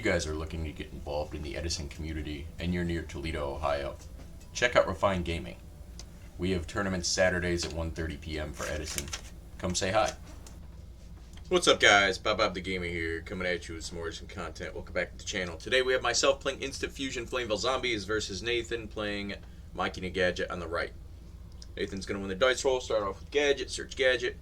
guys are looking to get involved in the Edison community and you're near Toledo, Ohio, check out Refined Gaming. We have tournaments Saturdays at 1:30 p.m. for Edison. Come say hi. What's up, guys? bob.bob.the.gamer here, coming at you with some more Edison content. Welcome back to the channel. Today we have myself playing Instant Fusion Flamvell Zombies versus Nathan playing Machina Gadget on the right. Nathan's going to win the dice roll. Start off with Gadget, search Gadget.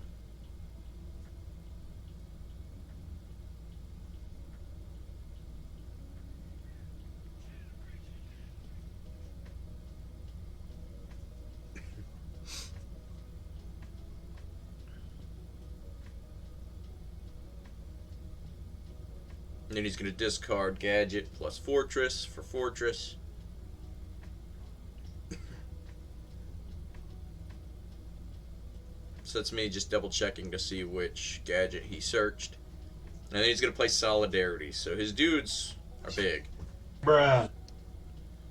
And then he's going to discard Gadget plus Fortress for Fortress. So that's me just double checking to see which Gadget he searched. And then he's going to play Solidarity. So his dudes are big. Bruh.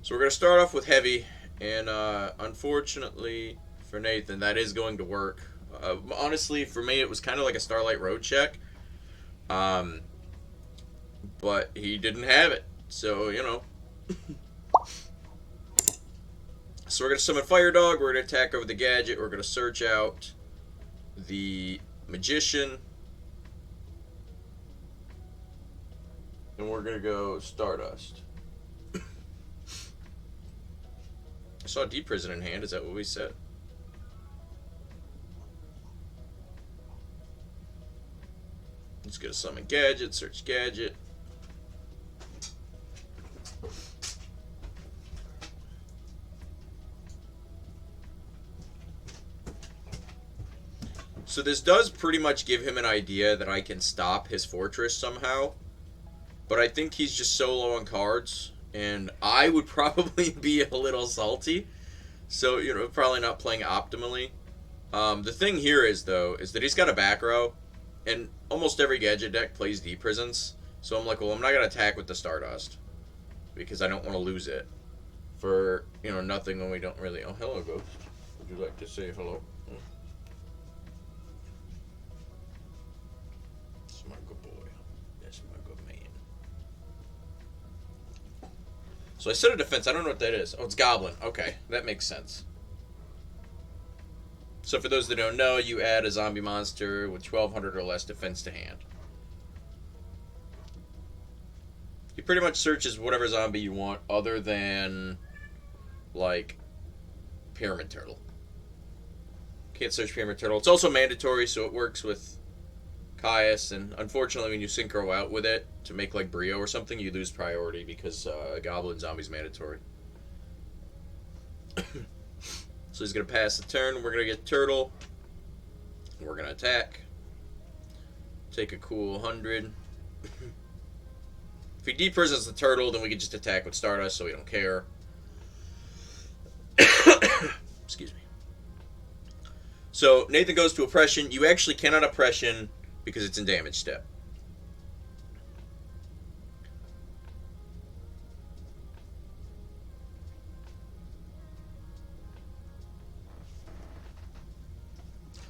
So we're going to start off with Heavy. And unfortunately for Nathan, that is going to work. Honestly, for me, it was kind of like a Starlight Road check. But he didn't have it. So, you know. So we're going to summon Fire Dog. We're going to attack over the Gadget. We're going to search out the Magician. And we're going to go Stardust. I saw Deep Prison in hand. Is that what we said? Just going to summon Gadget. Search Gadget. So this does pretty much give him an idea that I can stop his fortress somehow. But I think he's just so low on cards. And I would probably be a little salty. So, you know, probably not playing optimally. The thing here is, though, is that he's got a back row. And almost every Gadget deck plays Deep Prisons. So I'm like, well, I'm not going to attack with the Stardust. Because I don't want to lose it. For, you know, nothing when we don't really... Oh, hello, Ghost. Would you like to say hello? My good boy. That's my good man. So I set a defense. I don't know what that is. Oh, it's Goblin. Okay, that makes sense. So for those that don't know, you add a zombie monster with 1,200 or less defense to hand. He pretty much searches whatever zombie you want other than, like, Pyramid Turtle. Can't search Pyramid Turtle. It's also mandatory, so it works with Caius, and unfortunately when you synchro out with it to make like Brio or something, you lose priority because Goblin Zombie's mandatory. So he's going to pass the turn. We're going to get Turtle. We're going to attack. Take a cool 100. If he depresses the Turtle, then we can just attack with Stardust, so we don't care. Excuse me. So Nathan goes to Oppression. You actually cannot Oppression because it's in damage step.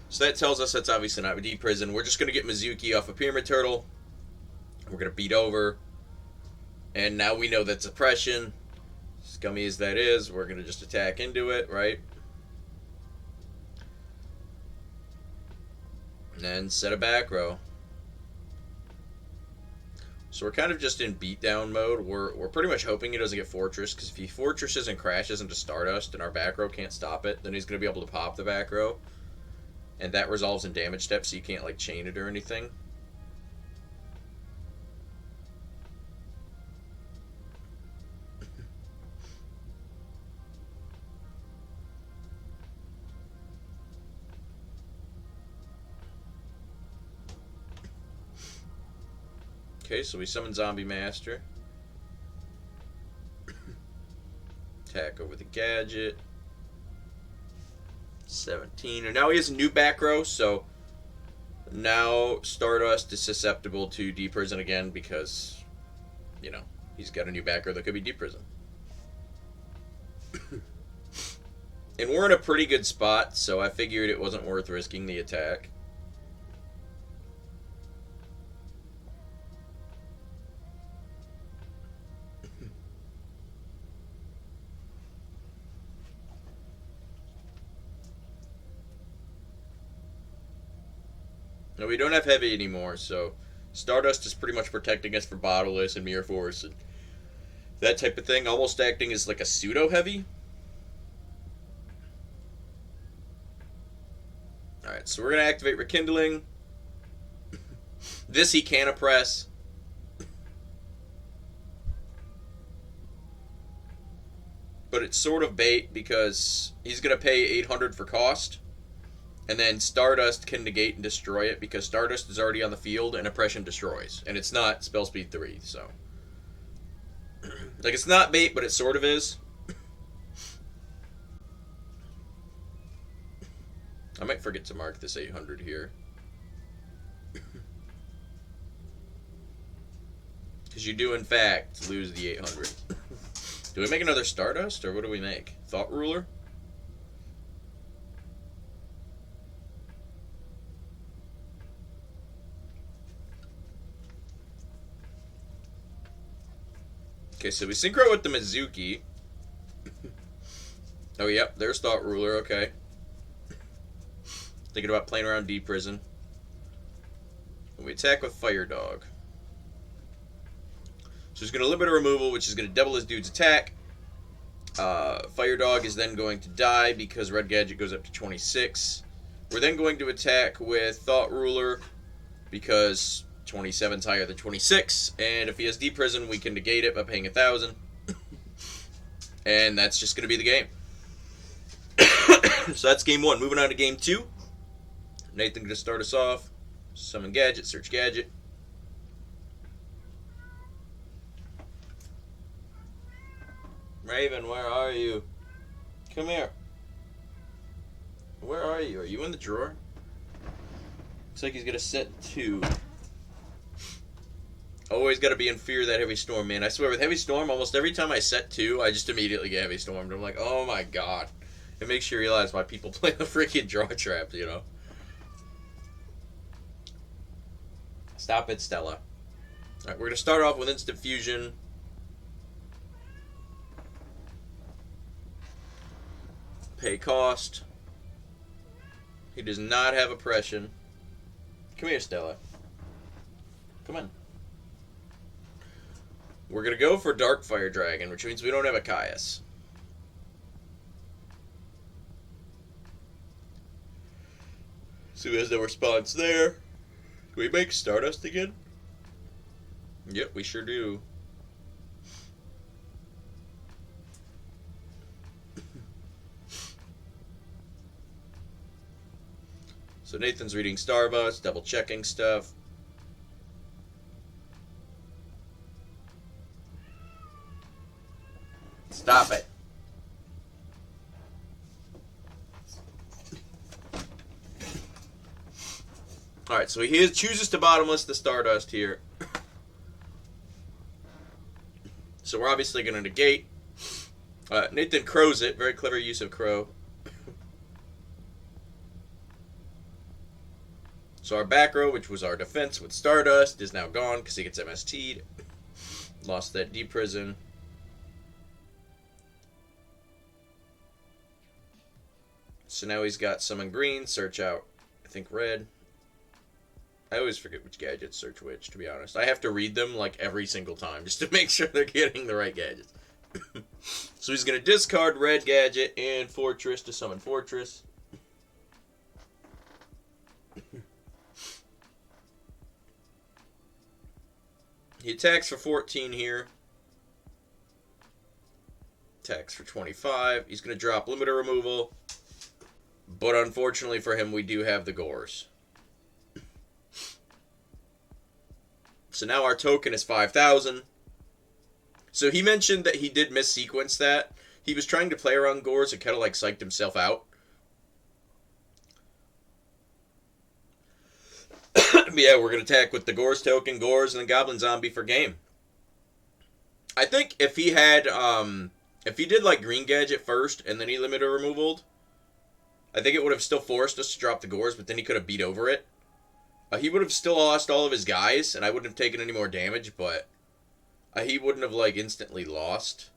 So that tells us that's obviously not a Deep Prison. We're just going to get Mizuki off a Pyramid Turtle. We're going to beat over. And now we know that's Oppression. Scummy as that is, we're going to just attack into it, right? And set a back row. So we're kind of just in beatdown mode. We're pretty much hoping he doesn't get Fortress, because if he Fortresses and crashes into Stardust and our back row can't stop it, then he's going to be able to pop the back row. And that resolves in damage steps, so you can't like chain it or anything. Okay, so we summon Zombie Master. Attack over the Gadget. 17. And now he has a new back row, so now Stardust is susceptible to Deep Prison again because, you know, he's got a new back row that could be Deep Prison. And we're in a pretty good spot, so I figured it wasn't worth risking the attack. No, we don't have heavy anymore, so Stardust is pretty much protecting us for Bodiless and Mirror Force and that type of thing, almost acting as like a pseudo-heavy. Alright, so we're going to activate Rekindling. This he can oppress. But it's sort of bait because he's going to pay 800 for cost. And then Stardust can negate and destroy it because Stardust is already on the field and Oppression destroys. And it's not spell speed 3, so. Like, it's not bait, but it sort of is. I might forget to mark this 800 here. Because you do, in fact, lose the 800. Do we make another Stardust, or what do we make? Thought Ruler? Okay, so we synchro with the Mizuki. Oh, yep, there's Thought Ruler, okay. Thinking about playing around D Prison. We attack with Fire Dog. So he's going to limit a removal, which is going to double his dude's attack. Fire Dog is then going to die because Red Gadget goes up to 26. We're then going to attack with Thought Ruler because 27 is higher than 26. And if he has D Prison, we can negate it by paying 1,000. And that's just going to be the game. So that's game 1. Moving on to game 2. Nathan going to start us off. Summon Gadget, search Gadget. Raven, where are you? Come here. Where are you? Are you in the drawer? Looks like he's going to set 2. Always got to be in fear of that Heavy Storm, man. I swear, with Heavy Storm, almost every time I set 2, I just immediately get Heavy Stormed. I'm like, oh my god. It makes you realize why people play the freaking draw trap, you know? Stop it, Stella. Alright, we're going to start off with Instant Fusion. Pay cost. He does not have Oppression. Come here, Stella. Come on. We're going to go for Dark Fire Dragon, which means we don't have a Caius. So he has no response there. Do we make Stardust again? Yep, we sure do. So Nathan's reading Starbucks, double checking stuff. Stop it. Alright, so he chooses to bottomless the Stardust here. So we're obviously going to negate. Nathan crows it. Very clever use of crow. So our back row, which was our defense with Stardust, is now gone because he gets MST'd. Lost that D Prison. So now he's got Summon Green, search out, I think, Red. I always forget which gadgets search which, to be honest. I have to read them, like, every single time, just to make sure they're getting the right gadgets. So he's going to discard Red Gadget and Fortress to summon Fortress. He attacks for 14 here. Attacks for 25. He's going to drop Limiter Removal. But unfortunately for him, we do have the Gores. So now our token is 5,000. So he mentioned that he did missequence that. He was trying to play around Gores and kind of like psyched himself out. Yeah, we're going to attack with the Gores token, Gores, and the Goblin Zombie for game. I think if he had, if he did like Green Gadget first and then he Limiter Removaled, I think it would have still forced us to drop the Gores, but then he could have beat over it. He would have still lost all of his guys, and I wouldn't have taken any more damage, but he wouldn't have, like, instantly lost.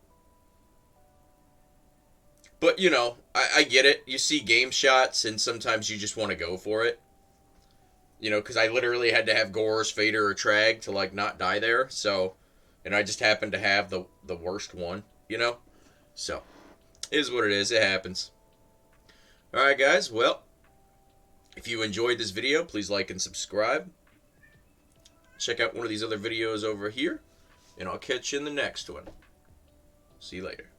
But, you know, I get it. You see game shots, and sometimes you just want to go for it. You know, because I literally had to have Gorz, Fader, or Trag to like not die there. So, and I just happened to have the worst one. You know, so it is what it is. It happens. All right, guys. Well, if you enjoyed this video, please like and subscribe. Check out one of these other videos over here, and I'll catch you in the next one. See you later.